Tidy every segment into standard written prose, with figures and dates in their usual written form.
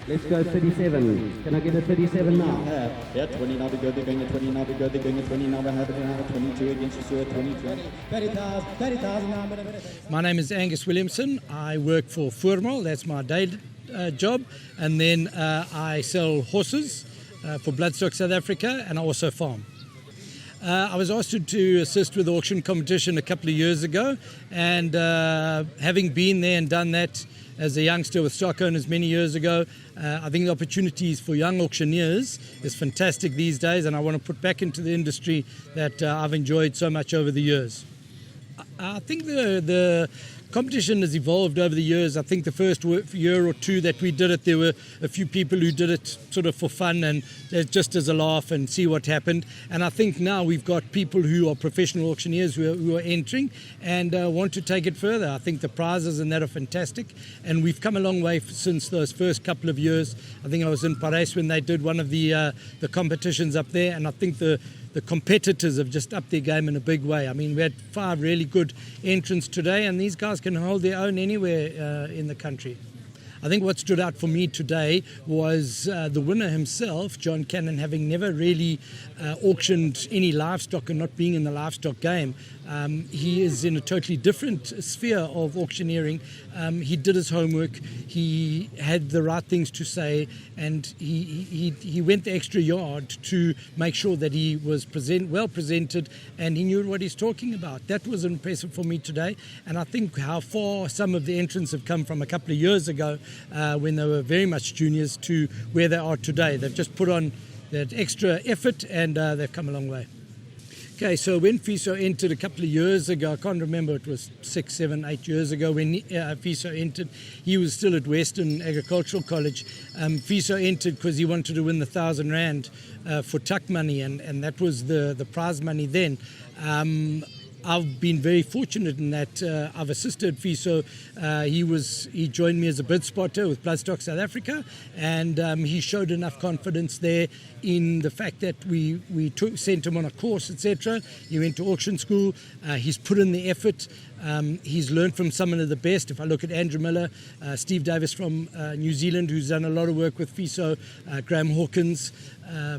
Let's go 37. Can I get a 37 now? Yeah, 20 now to go, they're going at 20 now to go, they're going at 20 now, we have it now, 22 against the Sewer, 22. 30,000 now. My name is Angus Williamson. I work for Voormal, that's my day job, and then I sell horses for Bloodstock South Africa, and I also farm. I was asked to assist with the auction competition a couple of years ago, and having been there and done that as a youngster with stock owners many years ago, I think the opportunities for young auctioneers is fantastic these days, and I want to put back into the industry that I've enjoyed so much over the years. I think the competition has evolved over the years. I think the first year or two that we did it, there were a few people who did it sort of for fun and just as a laugh and see what happened. And I think now we've got people who are professional auctioneers who are entering and want to take it further. I think the prizes and that are fantastic. And we've come a long way since those first couple of years. I think I was in Paris when they did one of the competitions up there, and I think the competitors have just upped their game in a big way. I mean, we had 5 really good entrants today, and these guys can hold their own anywhere in the country. I think what stood out for me today was the winner himself, John Cannon, having never really auctioned any livestock and not being in the livestock game. He is in a totally different sphere of auctioneering. He did his homework, he had the right things to say, and he went the extra yard to make sure that he was well presented and he knew what he's talking about. That was impressive for me today, and I think how far some of the entrants have come from a couple of years ago when they were very much juniors to where they are today. They've just put on that extra effort and they've come a long way. Okay, so when FISO entered a couple of years ago, I can't remember, it was 6, 7, 8 years ago when FISO entered, he was still at Western Agricultural College. FISO entered because he wanted to win the 1,000 Rand for tuck money, and that was the prize money then. I've been very fortunate in that I've assisted FISO. He joined me as a bid spotter with Bloodstock South Africa, and he showed enough confidence there in the fact that we sent him on a course, etc. He went to auction school. He's put in the effort. He's learned from some of the best. If I look at Andrew Miller, Steve Davis from New Zealand, who's done a lot of work with FISO, Graham Hawkins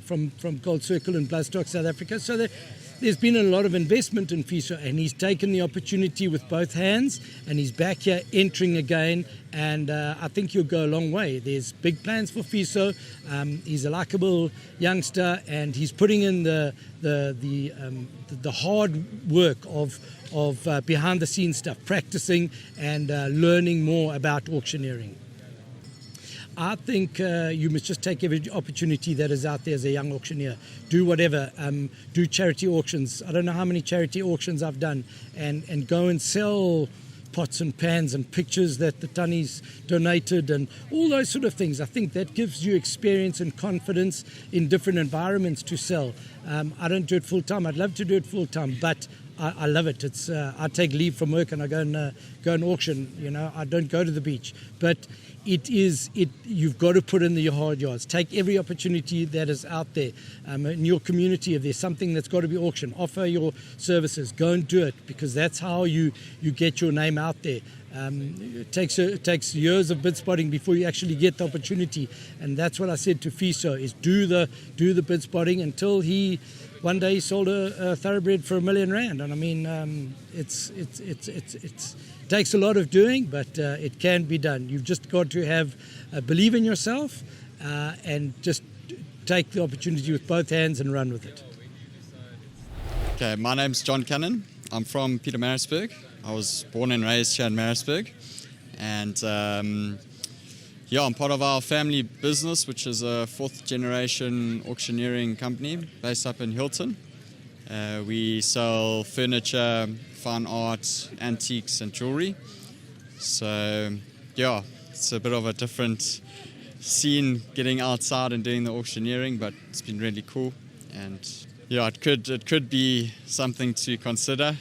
from Gold Circle and Bloodstock South Africa. So there's been a lot of investment in FISO, and he's taken the opportunity with both hands, and he's back here entering again, and I think he'll go a long way. There's big plans for FISO. He's a likable youngster, and he's putting in the hard work of behind the scenes stuff, practicing and learning more about auctioneering. I think you must just take every opportunity that is out there as a young auctioneer. Do whatever. Do charity auctions. I don't know how many charity auctions I've done, and go and sell pots and pans and pictures that the Tunnies donated and all those sort of things. I think that gives you experience and confidence in different environments to sell. I don't do it full time. I'd love to do it full time, but I love it. It's I take leave from work and I go and auction. You know, I don't go to the beach, but you've got to put in the hard yards. Take every opportunity that is out there in your community. If there's something that's got to be auctioned, offer your services. Go and do it, because that's how you get your name out there. It takes years of bid spotting before you actually get the opportunity, and that's what I said to FISO: is do the bid spotting until one day he sold a thoroughbred for R1 million, and I mean it takes a lot of doing, but it can be done. You've just got to have believe in yourself and just take the opportunity with both hands and run with it. Okay, my name's John Cannon. I'm from Pietermaritzburg. I was born and raised here in Maritzburg, and I'm part of our family business, which is a 4th generation auctioneering company based up in Hilton. We sell furniture, fine art, antiques and jewelry. So it's a bit of a different scene getting outside and doing the auctioneering, but it's been really cool, and it could be something to consider.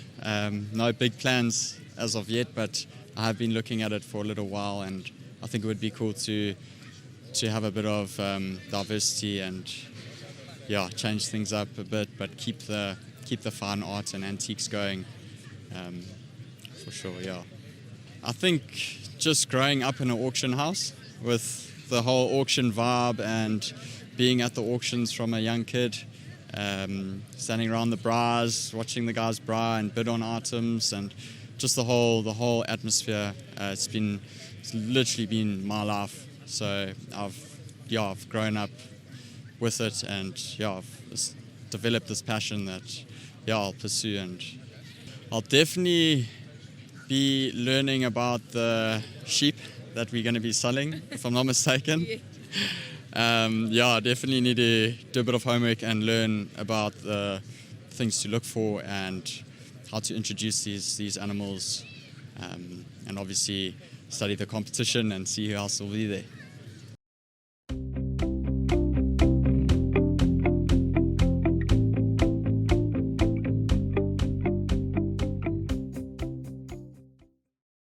No big plans as of yet, but I have been looking at it for a little while, and I think it would be cool to have a bit of diversity and change things up a bit, but keep the fine art and antiques going, for sure. I think just growing up in an auction house with the whole auction vibe and being at the auctions from a young kid, standing around the bras, watching the guys bra and bid on items, and just the whole atmosphere. It's literally been my life. So I've grown up with it, and I've developed this passion that I'll pursue, and I'll definitely be learning about the sheep that we're going to be selling, if I'm not mistaken. I definitely need to do a bit of homework and learn about the things to look for and how to introduce these animals, and obviously study the competition and see who else will be there.